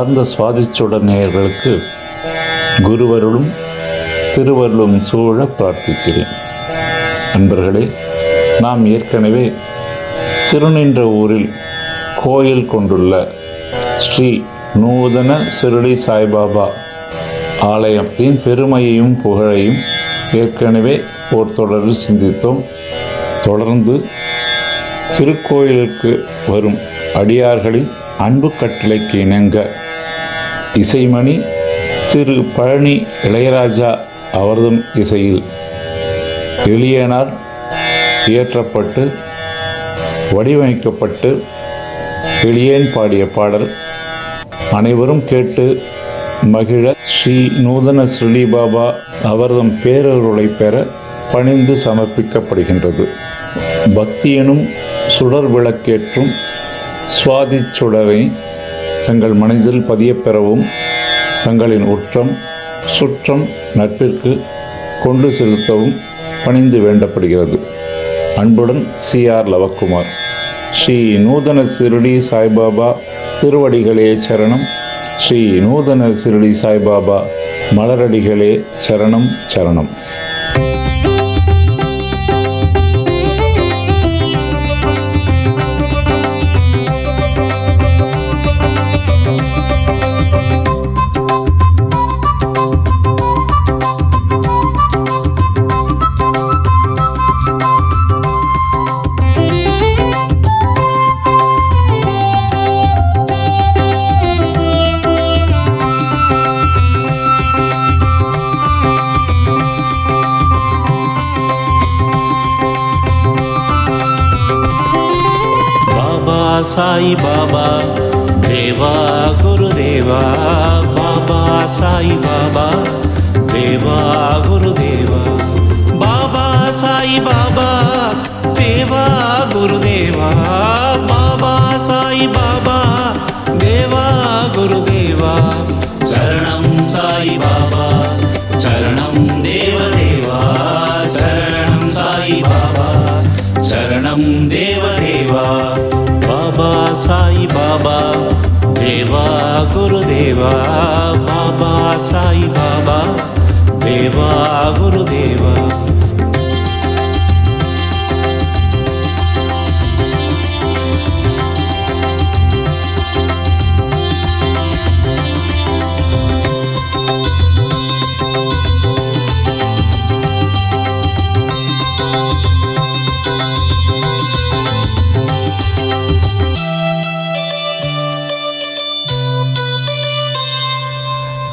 அன்பார்ந்த சுவாதிச்சுடர் நேயர்களுக்கு குருவருளும் திருவருளும் சூழ பிரார்த்திக்கிறேன். அன்பர்களே, நாம் ஏற்கனவே திருநின்ற ஊரில் கோயில் கொண்டுள்ள ஸ்ரீ நூதன சிறுடி சாய்பாபா ஆலயத்தின் பெருமையையும் புகழையும் ஏற்கனவே ஓர் தொடரில் சிந்தித்தோம். தொடர்ந்து திருக்கோயிலுக்கு வரும் அடியார்களின் அன்பு கட்டளைக்கு இணங்க இசைமணி திரு பழனி இளையராஜா அவர்தம் இசையில் எளியனால் இயற்றப்பட்டு வடிவமைக்கப்பட்டு எளியேன் பாடிய பாடல் அனைவரும் கேட்டு மகிழ ஸ்ரீ நூதன ஸ்ரீ பாபா அவர்தம் பேரருளை பெற பணிந்து சமர்ப்பிக்கப்படுகின்றது. பக்தி எனும் சுடர் விளக்கேற்றும் சுவாதிச் சுடரை தங்கள் மனதில் பதியப்பெறவும் தங்களின் உற்றம் சுற்றம் நட்பிற்கு கொண்டு செலுத்தவும் பணிந்து வேண்டப்படுகிறது. அன்புடன் CR லவக்குமார். ஸ்ரீ நூதன சிறுடி சாய்பாபா திருவடிகளே சரணம். ஸ்ரீ நூதன சிறுடி சாய்பாபா மலரடிகளே சரணம் சரணம். साई बाबा देवा गुरुदेवा, बाबा साई बाबा देवा गुरुदेवा, बाबा साई बाबा देवा गुरुदेवा, बाबा साई बाबा देवा गुरुदेवा, चरणं साई बाबा चरणं देवदेवा, चरणं साई बाबा चरणं देवदेवा, बाबा साई बाबा देवा गुरुदेवा, बाबा साई बाबा देवा गुरुदेवा.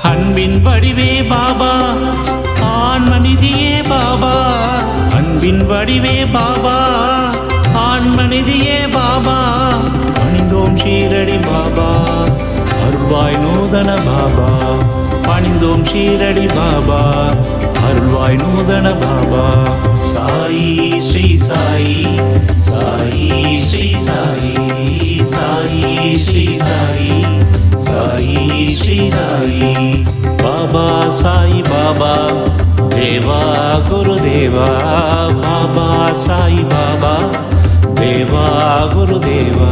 அன்பின் வடிவே பாபா ஆன்மநிதியே பாபா, அன்பின் வடிவே பாபா ஆன்மநிதியே பாபா, பணிந்தோம் ஷீரடி பாபா அருள்வாய் நூதன பாபா, பணிந்தோம் ஷீரடி பாபா அருள்வாய் நூதன பாபா. சாயி ஸ்ரீ சாயி சாயி ஸ்ரீ சாயி சாயி ஸ்ரீ சாயி साई श्री साई, बाबा साई बाबा देवा गुरुदेवा, बाबा साई बाबा देवा गुरुदेवा.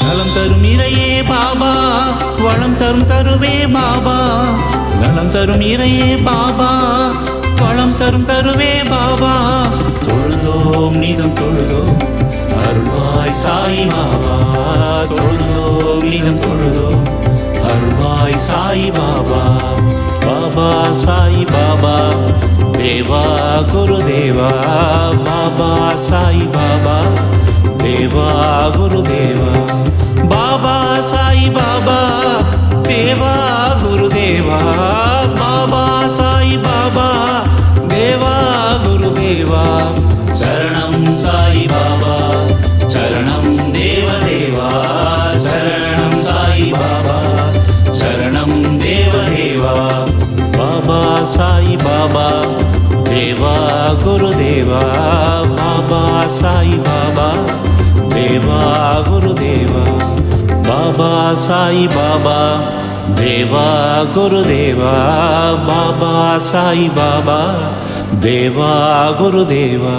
நலம் தரும் இறையே பாபா வளம் தரும் தருவே பாபா, நலம் தரும் இறையே பாபா வளம் தரும் தருவே பாபா, தொழுதோம் நீதம் தொழுதோம் அருள்வாய் சாய் பாபா, தொழுதோம் நீதம் தொழுதோம் அருள்வாய் சாய் பாபா, பாபா சாய் பாபா தேவா குருதேவா, பாபா சாய் பாபா देवा गुरुदेवा, बाबा साई बाबा देवा गुरुदेवा, बाबा साई बाबा देवा गुरुदेवा, चरणं साई बाबा चरणं देवदेवा, चरणं साई बाबा चरणं देवदेवा, बाबा साई बाबा దేవా గురుదేవా బాబా సాయి బాబా దేవా గురుదేవా బాబా సాయి బాబా దేవా గురుదేవా బాబా సాయి బాబా దేవా గురుదేవా